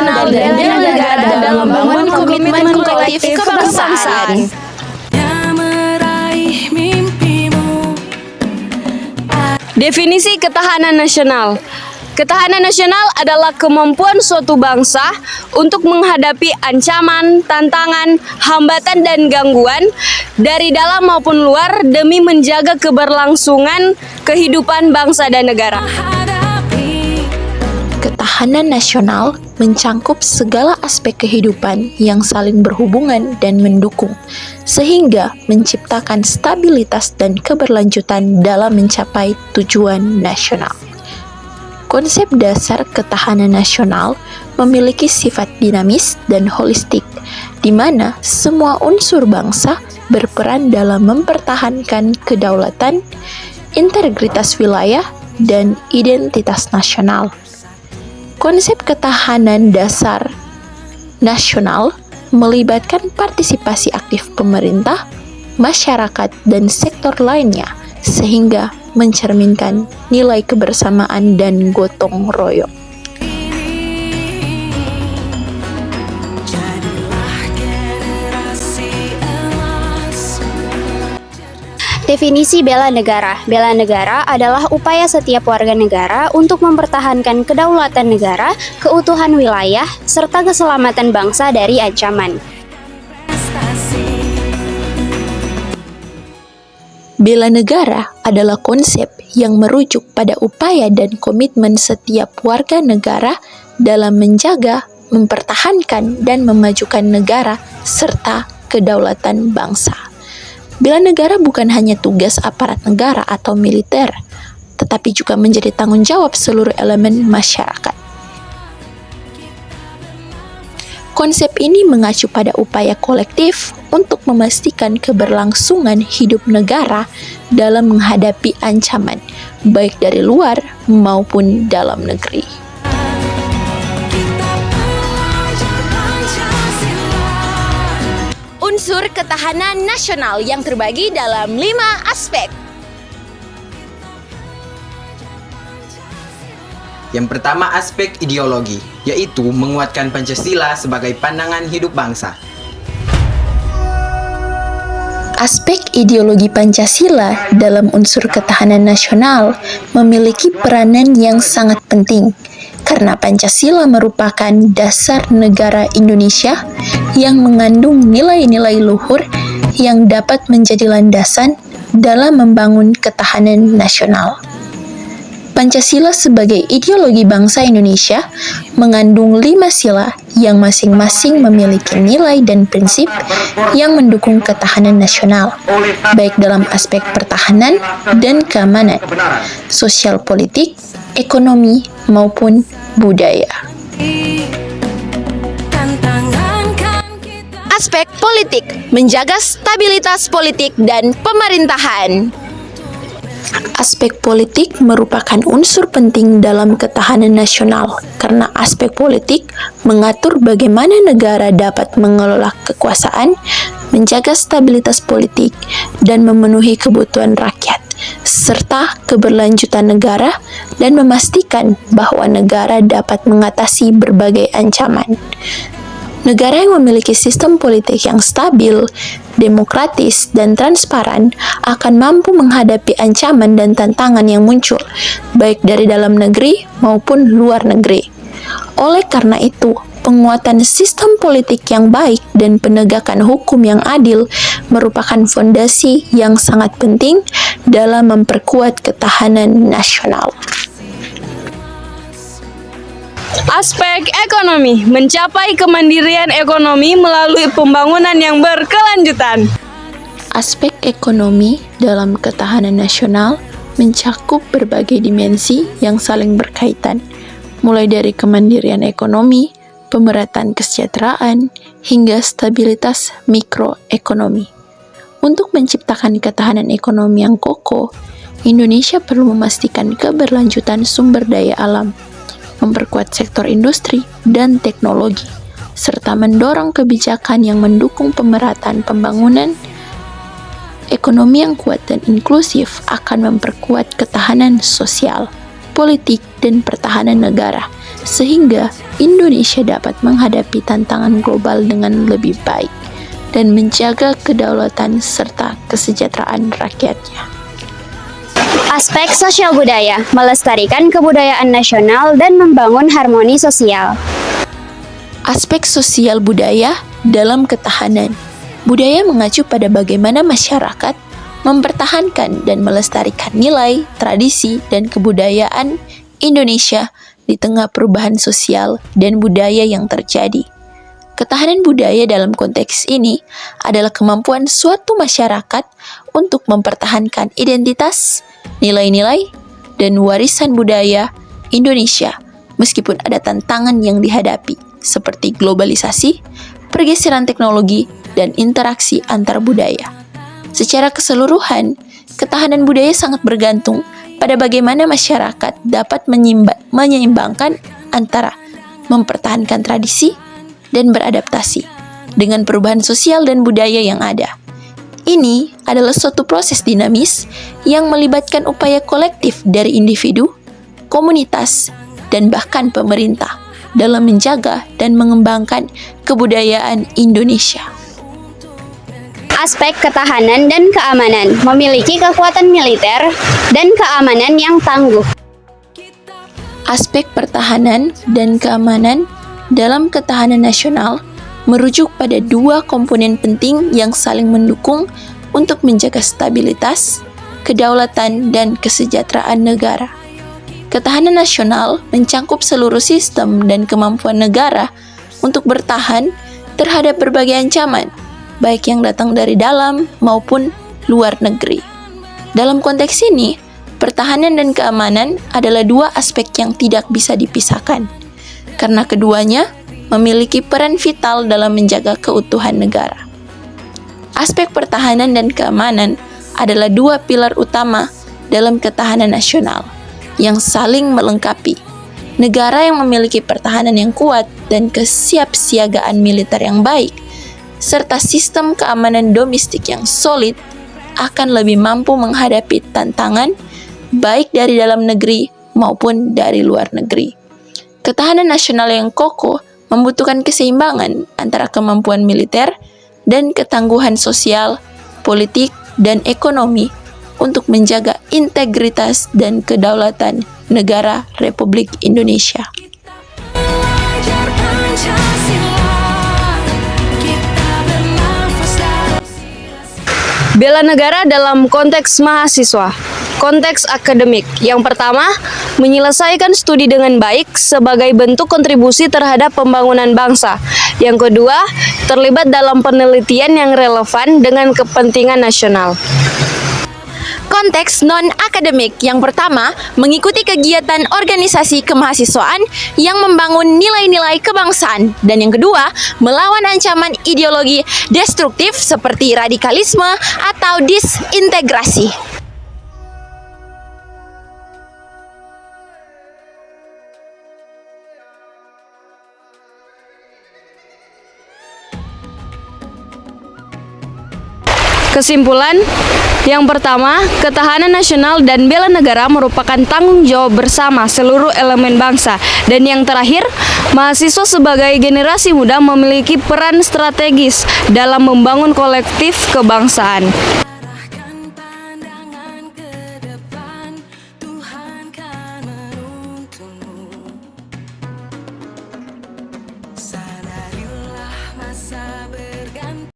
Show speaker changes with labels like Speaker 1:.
Speaker 1: nasional dan bela negara dalam membangun komitmen kolektif kebangsaan. Definisi ketahanan nasional. Ketahanan nasional adalah kemampuan suatu bangsa untuk menghadapi ancaman, tantangan, hambatan, dan gangguan dari dalam maupun luar demi menjaga keberlangsungan kehidupan bangsa dan negara.
Speaker 2: Ketahanan nasional mencangkup segala aspek kehidupan yang saling berhubungan dan mendukung, sehingga menciptakan stabilitas dan keberlanjutan dalam mencapai tujuan nasional. Konsep dasar ketahanan nasional memiliki sifat dinamis dan holistik, di mana semua unsur bangsa berperan dalam mempertahankan kedaulatan, integritas wilayah, dan identitas nasional. Konsep ketahanan dasar nasional melibatkan partisipasi aktif pemerintah, masyarakat, dan sektor lainnya, sehingga mencerminkan nilai kebersamaan dan gotong royong.
Speaker 1: Definisi bela negara. Bela negara adalah upaya setiap warga negara untuk mempertahankan kedaulatan negara, keutuhan wilayah, serta keselamatan bangsa dari ancaman.
Speaker 2: Bela negara adalah konsep yang merujuk pada upaya dan komitmen setiap warga negara dalam menjaga, mempertahankan, dan memajukan negara serta kedaulatan bangsa. Bela negara bukan hanya tugas aparat negara atau militer, tetapi juga menjadi tanggung jawab seluruh elemen masyarakat. Konsep ini mengacu pada upaya kolektif untuk memastikan keberlangsungan hidup negara dalam menghadapi ancaman, baik dari luar maupun dalam negeri.
Speaker 3: Unsur ketahanan nasional yang terbagi dalam 5 aspek.
Speaker 4: Yang pertama, aspek ideologi, yaitu menguatkan Pancasila sebagai pandangan hidup bangsa.
Speaker 2: Aspek ideologi Pancasila dalam unsur ketahanan nasional memiliki peranan yang sangat penting, karena Pancasila merupakan dasar negara Indonesia yang mengandung nilai-nilai luhur yang dapat menjadi landasan dalam membangun ketahanan nasional. Pancasila sebagai ideologi bangsa Indonesia mengandung 5 sila yang masing-masing memiliki nilai dan prinsip yang mendukung ketahanan nasional, baik dalam aspek pertahanan dan keamanan, sosial politik, ekonomi, maupun budaya.
Speaker 3: Aspek politik, menjaga stabilitas politik dan pemerintahan.
Speaker 2: Aspek politik merupakan unsur penting dalam ketahanan nasional karena aspek politik mengatur bagaimana negara dapat mengelola kekuasaan, menjaga stabilitas politik, dan memenuhi kebutuhan rakyat, serta keberlanjutan negara dan memastikan bahwa negara dapat mengatasi berbagai ancaman. Negara yang memiliki sistem politik yang stabil, demokratis, dan transparan akan mampu menghadapi ancaman dan tantangan yang muncul, baik dari dalam negeri maupun luar negeri. Oleh karena itu, penguatan sistem politik yang baik dan penegakan hukum yang adil merupakan fondasi yang sangat penting dalam memperkuat ketahanan nasional.
Speaker 1: Aspek ekonomi, mencapai kemandirian ekonomi melalui pembangunan yang berkelanjutan.
Speaker 2: Aspek ekonomi dalam ketahanan nasional mencakup berbagai dimensi yang saling berkaitan, mulai dari kemandirian ekonomi, pemerataan kesejahteraan, hingga stabilitas mikroekonomi. Untuk menciptakan ketahanan ekonomi yang kokoh, Indonesia perlu memastikan keberlanjutan sumber daya alam, memperkuat sektor industri dan teknologi, serta mendorong kebijakan yang mendukung pemerataan pembangunan. Ekonomi yang kuat dan inklusif akan memperkuat ketahanan sosial, politik, dan pertahanan negara, sehingga Indonesia dapat menghadapi tantangan global dengan lebih baik dan menjaga kedaulatan serta kesejahteraan rakyatnya.
Speaker 5: Aspek sosial budaya, melestarikan kebudayaan nasional dan membangun harmoni sosial.
Speaker 2: Aspek sosial budaya dalam ketahanan. Budaya mengacu pada bagaimana masyarakat mempertahankan dan melestarikan nilai, tradisi, dan kebudayaan Indonesia di tengah perubahan sosial dan budaya yang terjadi. Ketahanan budaya dalam konteks ini adalah kemampuan suatu masyarakat untuk mempertahankan identitas, nilai-nilai, dan warisan budaya Indonesia meskipun ada tantangan yang dihadapi seperti globalisasi, pergeseran teknologi, dan interaksi antar budaya. Secara keseluruhan, ketahanan budaya sangat bergantung pada bagaimana masyarakat dapat menyeimbangkan antara mempertahankan tradisi dan beradaptasi dengan perubahan sosial dan budaya yang ada. Ini adalah suatu proses dinamis yang melibatkan upaya kolektif dari individu, komunitas, dan bahkan pemerintah dalam menjaga dan mengembangkan kebudayaan Indonesia.
Speaker 5: Aspek ketahanan dan keamanan, memiliki kekuatan militer dan keamanan yang tangguh.
Speaker 2: Aspek pertahanan dan keamanan dalam ketahanan nasional merujuk pada dua komponen penting yang saling mendukung untuk menjaga stabilitas, kedaulatan, dan kesejahteraan negara. Ketahanan nasional mencangkup seluruh sistem dan kemampuan negara untuk bertahan terhadap berbagai ancaman, baik yang datang dari dalam maupun luar negeri. Dalam konteks ini, pertahanan dan keamanan adalah dua aspek yang tidak bisa dipisahkan, karena keduanya memiliki peran vital dalam menjaga keutuhan negara. Aspek pertahanan dan keamanan adalah dua pilar utama dalam ketahanan nasional yang saling melengkapi. Negara yang memiliki pertahanan yang kuat dan kesiapsiagaan militer yang baik, serta sistem keamanan domestik yang solid akan lebih mampu menghadapi tantangan baik dari dalam negeri maupun dari luar negeri. Ketahanan nasional yang kokoh membutuhkan keseimbangan antara kemampuan militer dan ketangguhan sosial, politik, dan ekonomi untuk menjaga integritas dan kedaulatan negara Republik Indonesia.
Speaker 1: Bela negara dalam konteks mahasiswa. Konteks akademik. Yang pertama, menyelesaikan studi dengan baik sebagai bentuk kontribusi terhadap pembangunan bangsa. Yang kedua, terlibat dalam penelitian yang relevan dengan kepentingan nasional.
Speaker 3: Konteks non-akademik. Yang pertama, mengikuti kegiatan organisasi kemahasiswaan yang membangun nilai-nilai kebangsaan. Dan yang kedua, melawan ancaman ideologi destruktif seperti radikalisme atau disintegrasi.
Speaker 1: Kesimpulan, yang pertama, ketahanan nasional dan bela negara merupakan tanggung jawab bersama seluruh elemen bangsa. Dan yang terakhir, mahasiswa sebagai generasi muda memiliki peran strategis dalam membangun kolektif kebangsaan.